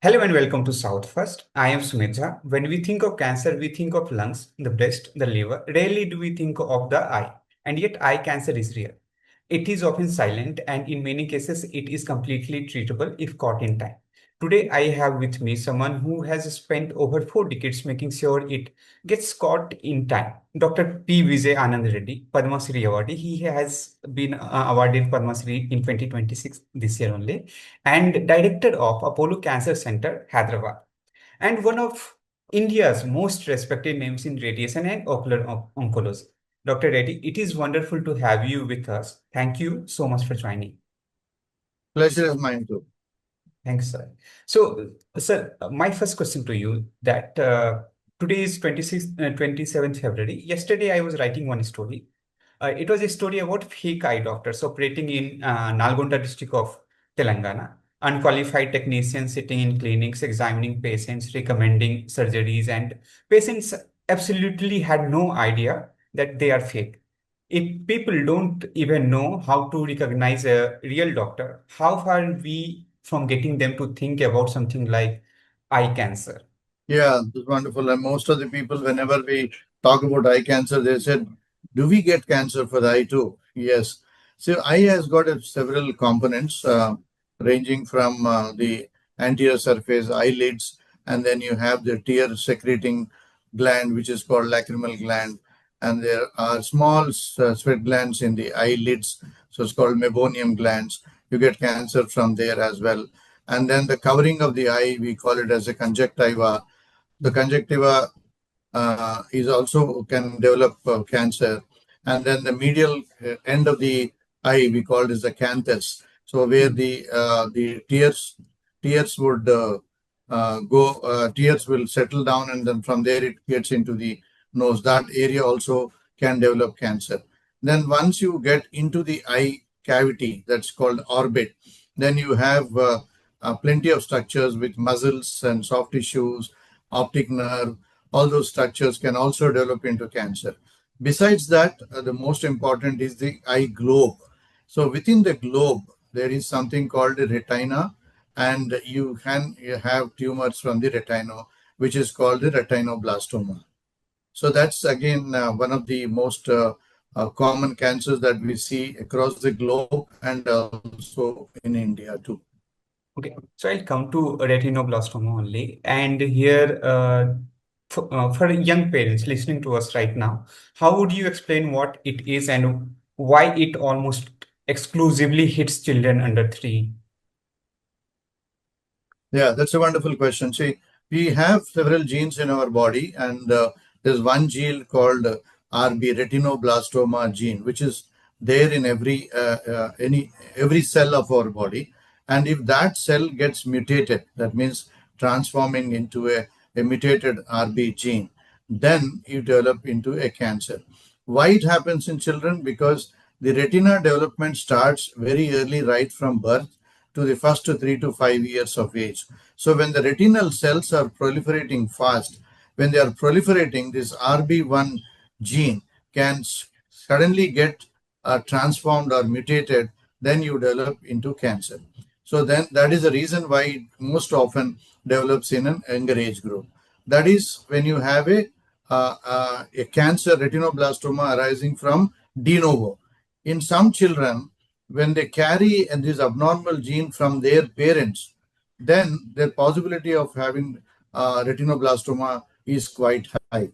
Hello and welcome to South First. I am Sumit. When we think of cancer, we think of lungs, the breast, the liver. Rarely do we think of the eye. And yet, eye cancer is real. It is often silent, and in many cases, it is completely treatable if caught in time. Today, I have with me someone who has spent over 4 decades making sure it gets caught in time. Dr. P. Vijay Anand Reddy, Padma Shri Awardee. He has been awarded Padma Shri in 2026, this year only, and director of Apollo Cancer Center, Hyderabad, and one of India's most respected names in radiation and ocular oncology. Dr. Reddy, it is wonderful to have you with us. Thank you so much for joining. Pleasure is mine too. Thanks, sir. So, sir, my first question to you that today is 27th February. Yesterday, I was writing one story. It was a story about fake eye doctors operating in Nalgonda district of Telangana. Unqualified technicians sitting in clinics, examining patients, recommending surgeries, and patients absolutely had no idea that they are fake. If people don't even know how to recognize a real doctor, how far are we from getting them to think about something like eye cancer? Yeah, it's wonderful. And most of the people, whenever we talk about eye cancer, they said, do we get cancer for the eye too? Yes. So eye has got several components ranging from the anterior surface, eyelids, and then you have the tear secreting gland, which is called lacrimal gland. And there are small sweat glands in the eyelids, so it's called meibomian glands. You get cancer from there as well. And then the covering of the eye, we call it as a conjunctiva. The conjunctiva is also can develop cancer. And then the medial end of the eye, we call it as the canthus. So where the tears would tears will settle down, and then from there it gets into the nose. That area also can develop cancer. Then once you get into the eye cavity, that's called orbit, then you have plenty of structures with muscles and soft tissues, optic nerve. All those structures can also develop into cancer. Besides that, the most important is the eye globe. So within the globe, there is something called a retina, and you have tumors from the retina, which is called the retinoblastoma. So that's again one of the most common cancers that we see across the globe and also in India too. Okay, so I'll come to retinoblastoma only. And here, for young parents listening to us right now, how would you explain what it is and why it almost exclusively hits children under 3? Yeah, that's a wonderful question. See, we have several genes in our body, and there's one gene called RB, retinoblastoma gene, which is there in every cell of our body. And if that cell gets mutated, that means transforming into a mutated RB gene, then you develop into a cancer. Why it happens in children? Because the retina development starts very early, right from birth to the first 3 to 5 years of age. So when the retinal cells are proliferating fast, when they are proliferating, this RB1 gene can suddenly get transformed or mutated, then you develop into cancer. So then that is the reason why it most often develops in an younger age group. That is when you have a cancer retinoblastoma arising from de novo. In some children, when they carry this abnormal gene from their parents, then the possibility of having retinoblastoma is quite high.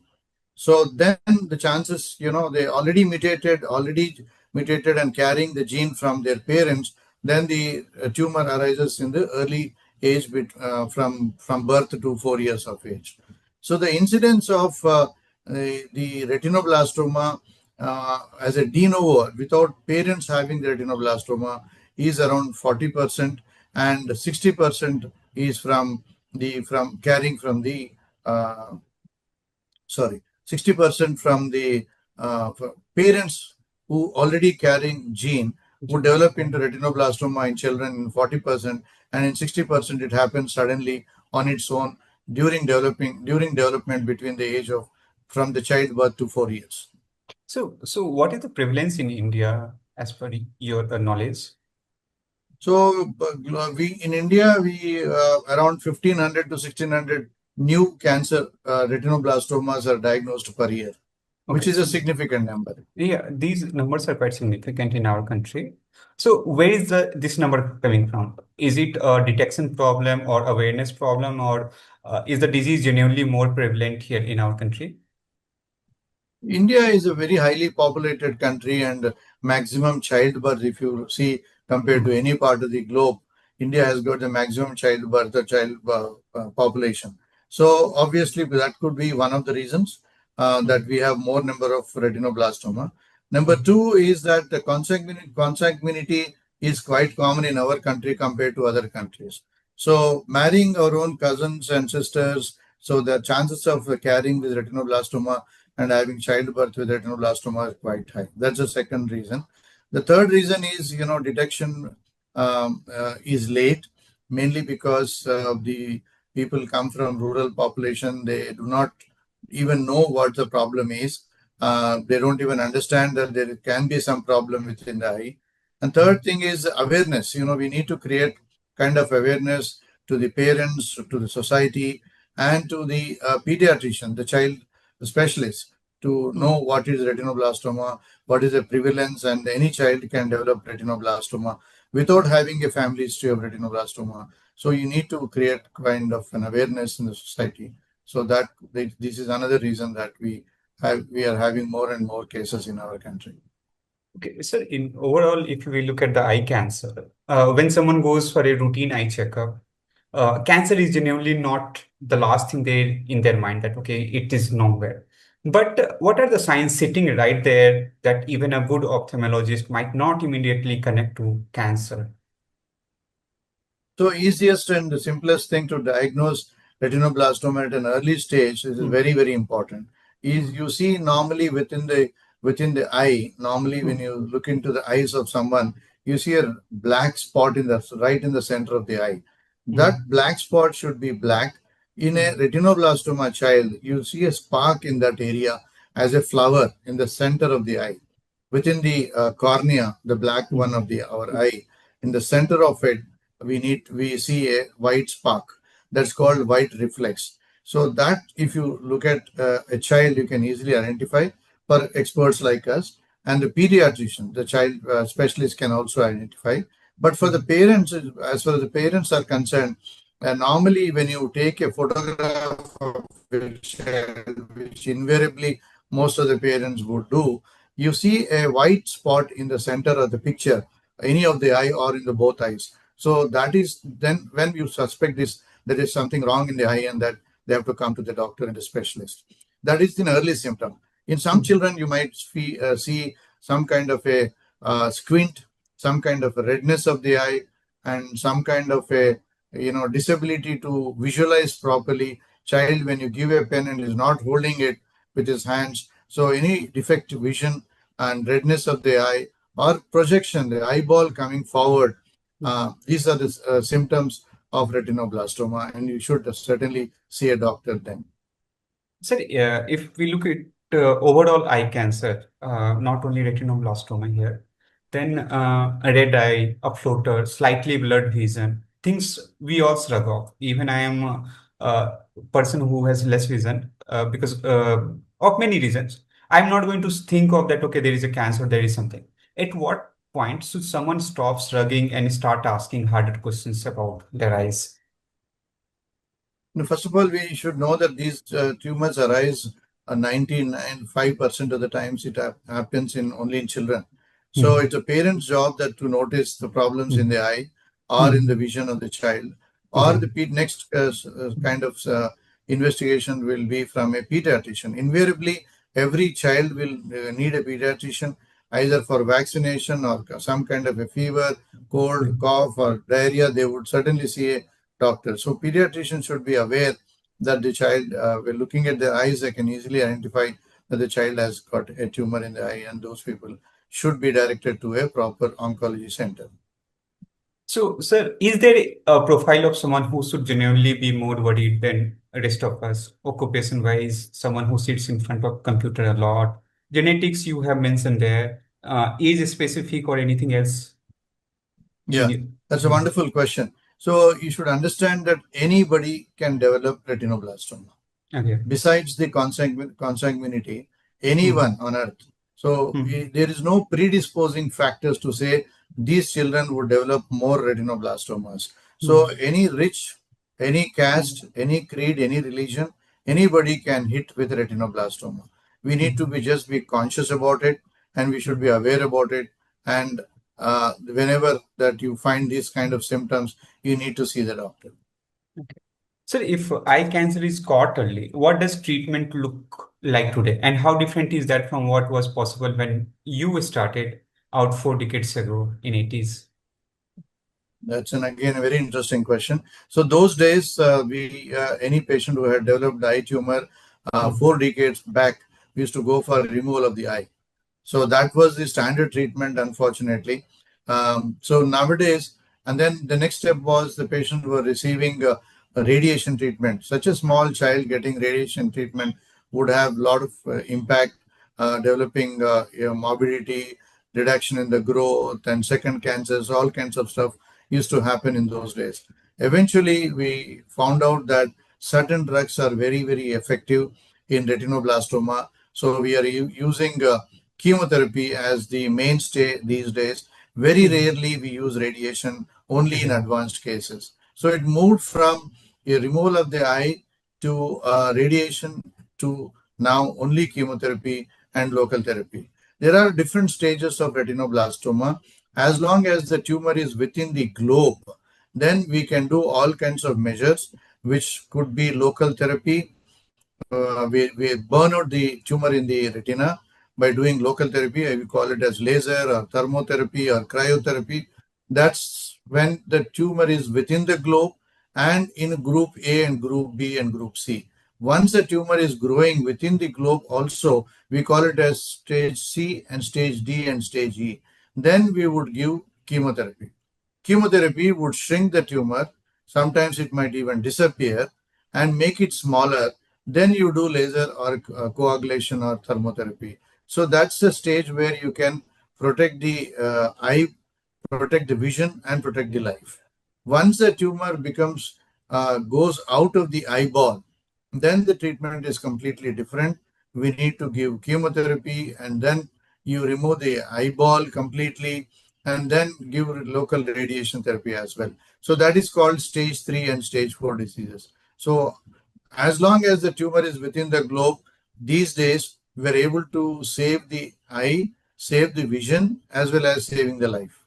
So then the chances, they already mutated and carrying the gene from their parents, then the tumor arises in the early age from birth to 4 years of age. So the incidence of the retinoblastoma as a de novo without parents having the retinoblastoma is around 40%, and 60% is from carrying from the uh, 60% from the parents who already carrying gene would develop into retinoblastoma in children in 40%, and in 60% it happens suddenly on its own during development between the age of from the childbirth to 4 years. So what is the prevalence in India as per your knowledge? So we in India we around 1500 to 1600 new cancer retinoblastomas are diagnosed per year, which Okay, is a so significant number. yeah, these numbers are quite significant in our country. So where is this number coming from? Is it a detection problem or awareness problem, or is the disease genuinely more prevalent here in our country? India is a very highly populated country and maximum childbirth, if you see, compared to Mm, any part of the globe, India has got the maximum childbirth or child population. So obviously that could be one of the reasons that mm, we have more number of retinoblastoma. Number mm, two is that the consanguinity is quite common in our country compared to other countries. So marrying our own cousins and sisters, so the chances of carrying this retinoblastoma and having childbirth with retinoblastoma is quite high. That's the second reason. The third reason is, detection is late, mainly because the people come from rural population. They do not even know what the problem is. They don't even understand that there can be some problem within the eye. And third mm, thing is awareness. We need to create kind of awareness to the parents, to the society, and to the pediatrician, the child specialist, to know mm. what is retinoblastoma, what is the prevalence, and any child can develop retinoblastoma without having a family history of retinoblastoma. So you need to create kind of an awareness in the society. So that this is another reason that we are having more and more cases in our country. Okay, so in overall, if we look at the eye cancer, when someone goes for a routine eye checkup, cancer is genuinely not the last thing they in their mind that okay, it is nowhere. But what are the signs sitting right there that even a good ophthalmologist might not immediately connect to cancer? So easiest and the simplest thing to diagnose retinoblastoma at an early stage, this is Mm, very, very important, is mm, you see normally within the eye, normally when mm, you look into the eyes of someone, you see a black spot right in the center of the eye. That mm, black spot should be black. In a mm, retinoblastoma child, you see a spark in that area as a flower in the center of the eye. Within the cornea, the black one mm, of the our eye, in the center of it, we see a white spark that's called white reflex. So that if you look at a child, you can easily identify for experts like us, and the pediatrician, the child specialist can also identify. But for the mm, parents, as far as the parents are concerned, normally when you take a photograph of a child, which invariably most of the parents would do, you see a white spot in the center of the picture, any of the eye or in the both eyes. So that is then when you suspect this, there is something wrong in the eye and that they have to come to the doctor and the specialist. That is an early symptom. In some mm. children, you might see some kind of a squint, some kind of a redness of the eye, and some kind of a disability to visualize properly. Child, when you give a pen and is not holding it with his hands, so any defective vision and redness of the eye or projection, the eyeball coming forward, these are the symptoms of retinoblastoma, and you should certainly see a doctor then. Sir, if we look at overall eye cancer, not only retinoblastoma here, then a red eye, a floater, slightly blurred vision, things we all shrug off. Even I am a person who has less vision because of many reasons. I'm not going to think of that, okay, there is a cancer, there is something. At what point should someone stop shrugging and start asking harder questions about their eyes? Now, first of all, we should know that these tumors arise 95% of the times it happens in only in children. So Hmm, it's a parent's job that to notice the problems in hmm, the eye or in the hmm, vision of the child, or yeah. the next kind of investigation will be from a pediatrician. Invariably, every child will need a pediatrician either for vaccination or some kind of a fever, cold, Hmm. cough, or diarrhea. They would certainly see a doctor. So pediatricians should be aware that the child, when looking at their eyes, they can easily identify that the child has got a tumor in the eye, and those people should be directed to a proper oncology center. So, sir, is there a profile of someone who should genuinely be more worried than the rest of us? Occupation-wise, someone who sits in front of computer a lot. Genetics you have mentioned there. Age specific or anything else in Yeah, you? That's a wonderful question. So you should understand that anybody can develop retinoblastoma. Okay. Besides the consanguinity, Mm-hmm. anyone on earth. So Mm-hmm. there is no predisposing factors to say these children would develop more retinoblastomas. So any rich, any caste, any creed, any religion, anybody can hit with retinoblastoma. We need to just be conscious about it, and we should be aware about it. And whenever that you find these kind of symptoms, you need to see the doctor. Okay. So if eye cancer is caught early, what does treatment look like today? And how different is that from what was possible when you started out 4 decades ago in 80s? That's again a very interesting question. So those days, we any patient who had developed eye tumor 4 decades back, we used to go for removal of the eye. So that was the standard treatment, unfortunately. So nowadays, and then the next step was the patient were receiving a radiation treatment. Such a small child getting radiation treatment would have a lot of impact, developing morbidity, reduction in the growth, and second cancers, all kinds of stuff used to happen in those days. Eventually, we found out that certain drugs are very, very effective in retinoblastoma. So we are using chemotherapy as the mainstay these days. Very Mhm. rarely we use radiation, only in Okay. advanced cases. So it moved from a removal of the eye to radiation to now only chemotherapy and local therapy. There are different stages of retinoblastoma. As long as the tumor is within the globe, then we can do all kinds of measures, which could be local therapy. We burn out the tumor in the retina by doing local therapy. We call it as laser or thermotherapy or cryotherapy. That's when the tumor is within the globe and in group A and group B and group C. Once the tumor is growing within the globe also, we call it as stage C and stage D and stage E. Then we would give chemotherapy. Chemotherapy would shrink the tumor. Sometimes it might even disappear and make it smaller. Then you do laser or coagulation or thermotherapy. So that's the stage where you can protect the eye, protect the vision, and protect the life. Once the tumor becomes goes out of the eyeball, then the treatment is completely different. We need to give chemotherapy, and then you remove the eyeball completely, and then give local radiation therapy as well. So that is called stage 3 and stage 4 diseases. So as long as the tumor is within the globe, these days we're able to save the eye, save the vision, as well as saving the life.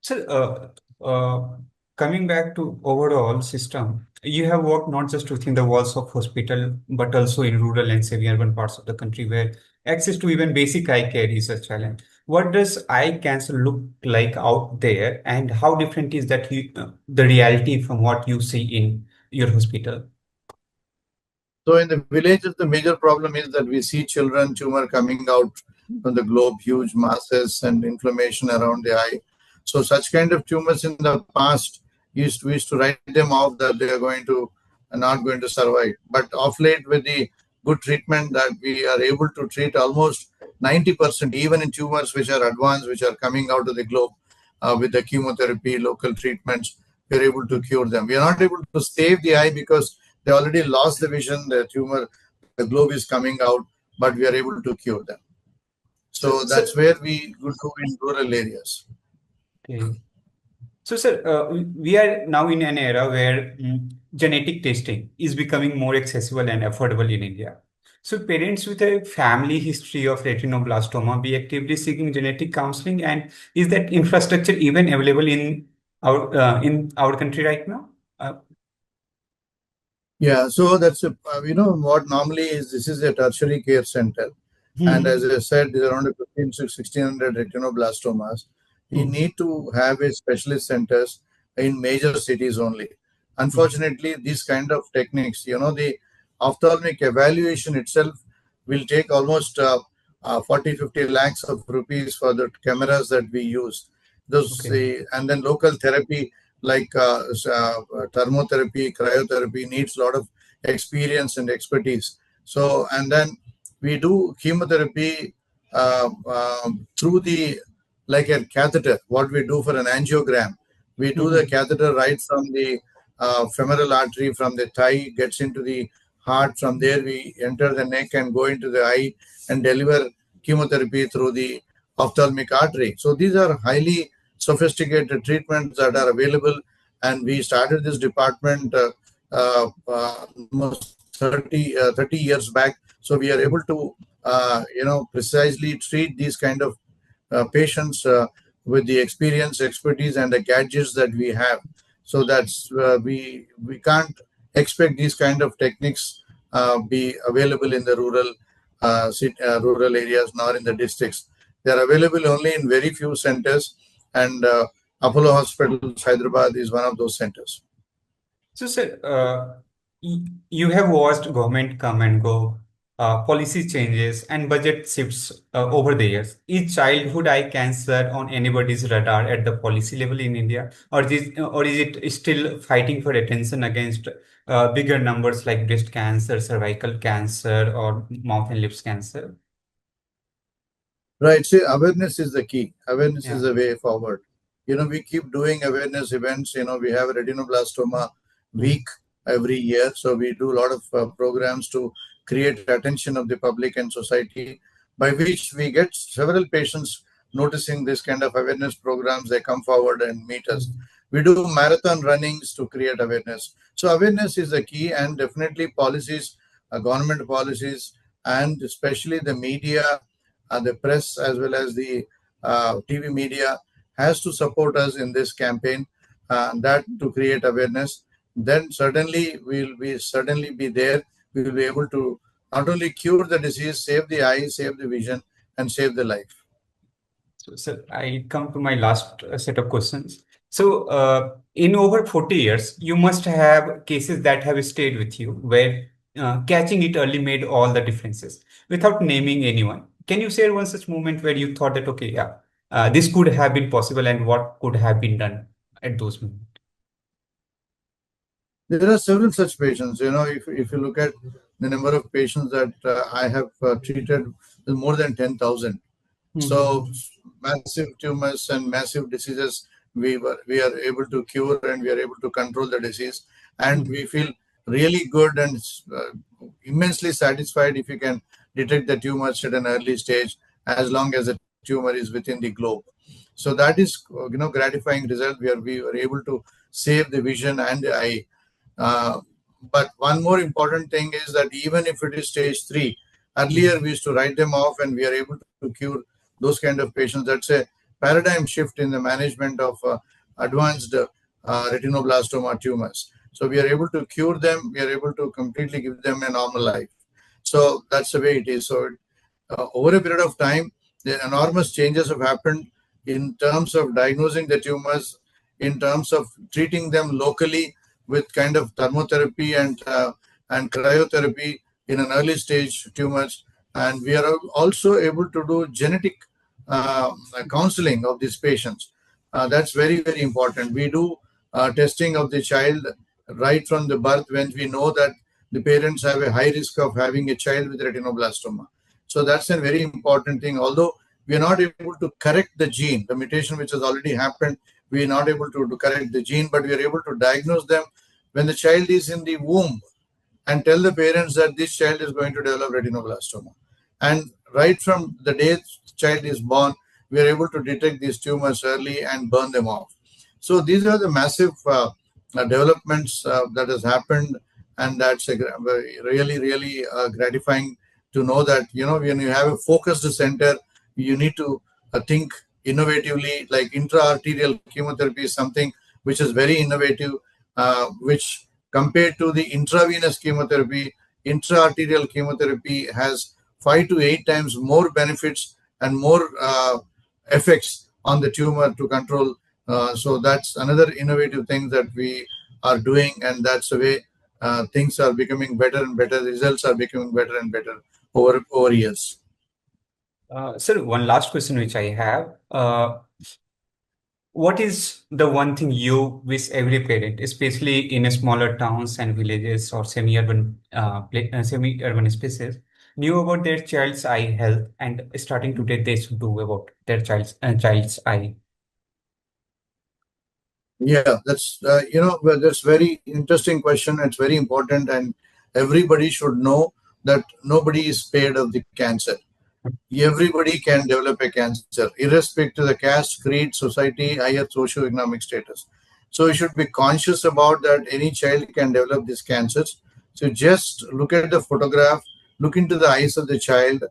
So, coming back to overall system, you have worked not just within the walls of hospital, but also in rural and semi-urban parts of the country where access to even basic eye care is a challenge. What does eye cancer look like out there, and how different is the reality from what you see in your hospital? So in the villages, the major problem is that we see children tumor coming out from the globe, huge masses and inflammation around the eye. So such kind of tumors in the past we used to write them off that they are going to not going to survive. But of late, with the good treatment that we are able to treat almost 90%, even in tumors which are advanced, which are coming out of the globe, with the chemotherapy, local treatments, we are able to cure them. We are not able to save the eye because they already lost the vision, the tumor, the globe is coming out, but we are able to cure them. So, So so that's where we would go in rural areas. okay. So, sir, we are now in an era where genetic testing is becoming more accessible and affordable in India. So, parents with a family history of retinoblastoma be actively seeking genetic counseling, and is that infrastructure even available in our country right now? Uh, Yeah, so that's what normally is this is a tertiary care center, and as hmm, I said, there are around 15 to 1600 retinoblastomas. You hmm, need to have a specialist centers in major cities only. hmm, Unfortunately, these kind of techniques, the ophthalmic evaluation itself will take almost 40 50 lakhs of rupees for the cameras that we use. Those okay. and then local therapy like thermotherapy, cryotherapy needs a lot of experience and expertise. So, and then we do chemotherapy through the like a catheter, what we do for an angiogram. We do the Mhm. catheter right from the femoral artery, from the thigh, gets into the heart. From there, we enter the neck and go into the eye and deliver chemotherapy through the ophthalmic artery. So these are highly sophisticated treatments that are available. And we started this department almost 30 years back. So we are able to, precisely treat these kind of patients with the experience, expertise, and the gadgets that we have. So that's we can't expect these kind of techniques be available in the rural areas nor in the districts. They are available only in very few centers, and Apollo Hospitals, Hyderabad is one of those centers. So, sir, you have watched government come and go, policy changes, and budget shifts over the years. Is childhood eye cancer on anybody's radar at the policy level in India, or is it still fighting for attention against bigger numbers like breast cancer, cervical cancer, or mouth and lips cancer? Right. See, awareness is the key. Awareness is Yeah. the way forward. We keep doing awareness events. We have a retinoblastoma Mm. week every year. So we do a lot of programs to create attention of the public and society, by which we get several patients noticing this kind of awareness programs. They come forward and meet us. Mm. We do marathon runnings to create awareness. So awareness is the key, and definitely policies, government policies, and especially the media, the press, as well as the TV media, has to support us in this campaign, that to create awareness. Then certainly certainly be there. We will be able to not only cure the disease, save the eye, save the vision, and save the life. So, sir, I come to my last set of questions. So, in over 40 years, you must have cases that have stayed with you where catching it early made all the differences. Without naming anyone, can you share one such moment where you thought that, okay, yeah, this could have been possible and what could have been done at those moments? There are several such patients. If you look at the number of patients that I have treated, is more than 10,000. So Mhm. massive tumors and massive diseases, we are able to cure, and we are able to control the disease, and Mhm. we feel really good and immensely satisfied if you can detect the tumors at an early stage, as long as the tumor is within the globe. So that is gratifying result, where we were able to save the vision and the eye. uh, but one more important thing is that even if it is stage 3, earlier Mhm. we used to write them off, and we are able to cure those kind of patients. That's a paradigm shift in the management of advanced retinoblastoma tumors. So we are able to cure them, we are able to completely give them a normal life. So that's the way it is. So over a period of time, the enormous changes have happened in terms of diagnosing the tumors, in terms of treating them locally with kind of thermotherapy and cryotherapy in an early stage tumors, and we are also able to do genetic counseling of these patients. That's very important. We do testing of the child right from the birth, when we know that the parents have a high risk of having a child with retinoblastoma. So that's a very important thing. Although we are not able to correct the gene, the mutation which has already happened, we are not able to correct the gene, but we are able to diagnose them when the child is in the womb, and tell the parents that this child is going to develop retinoblastoma. And right from the day the child is born, we are able to detect these tumors early and burn them off. So these are the massive developments that has happened, and that's really gratifying to know that when you have a focused center, you need to think innovatively. Like intra-arterial chemotherapy is something which is very innovative, which compared to the intravenous chemotherapy, intra-arterial chemotherapy has 5 to 8 times more benefits and more effects on the tumor to control. So that's another innovative thing that we are doing, and that's the way things are becoming better and better. Results are becoming better and better over years. Sir, one last question which I have. What is the one thing you wish every parent, especially in a smaller towns and villages or semi-urban spaces, knew about their child's eye health and starting today they should do about their child's eye? Yeah, that's well, that's very interesting question. It's very important, and everybody should know that nobody is spared of the cancer. Everybody can develop a cancer, irrespective of the caste, creed, society, higher socioeconomic status. So you should be conscious about that. Any child can develop these cancers. So just look at the photograph, look into the eyes of the child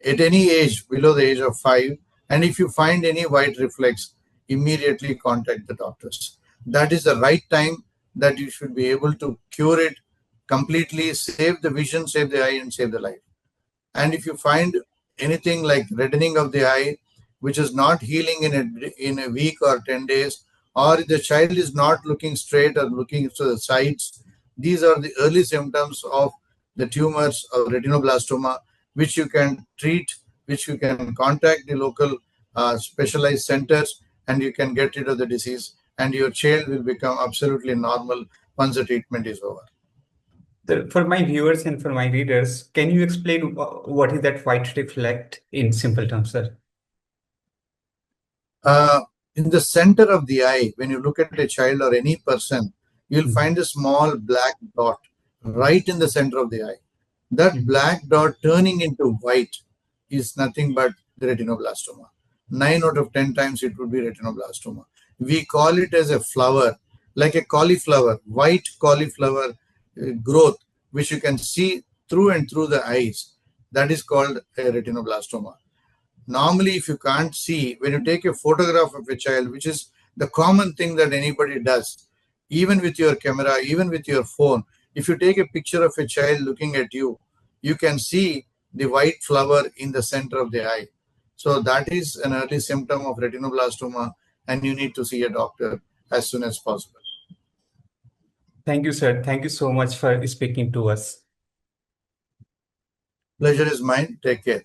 at any age below the age of 5, and if you find any white reflex, immediately contact the doctors. That is the right time that you should be able to cure it completely, save the vision, save the eye, and save the life. And if you find anything like reddening of the eye, which is not healing in a week or 10 days, or the child is not looking straight or looking to the sides, these are the early symptoms of the tumors of retinoblastoma, which you can treat, which you can contact the local specialized centers, and you can get rid of the disease, and your child will become absolutely normal once the treatment is over. For my viewers and for my readers, can you explain what is that white reflect in simple terms, sir? In the center of the eye, when you look at a child or any person, you'll find a small black dot right in the center of the eye. That black dot turning into white is nothing but the retinoblastoma. 9 out of 10 times it would be retinoblastoma. We call it as a flower, like a cauliflower, white cauliflower growth, which you can see through and through the eyes. That is called a retinoblastoma. Normally, if you can't see, when you take a photograph of a child, which is the common thing that anybody does, even with your camera, even with your phone, if you take a picture of a child looking at you, you can see the white flower in the center of the eye. So that is an early symptom of retinoblastoma, and you need to see a doctor as soon as possible. Thank you, sir. Thank you so much for speaking to us. Pleasure is mine. Take care.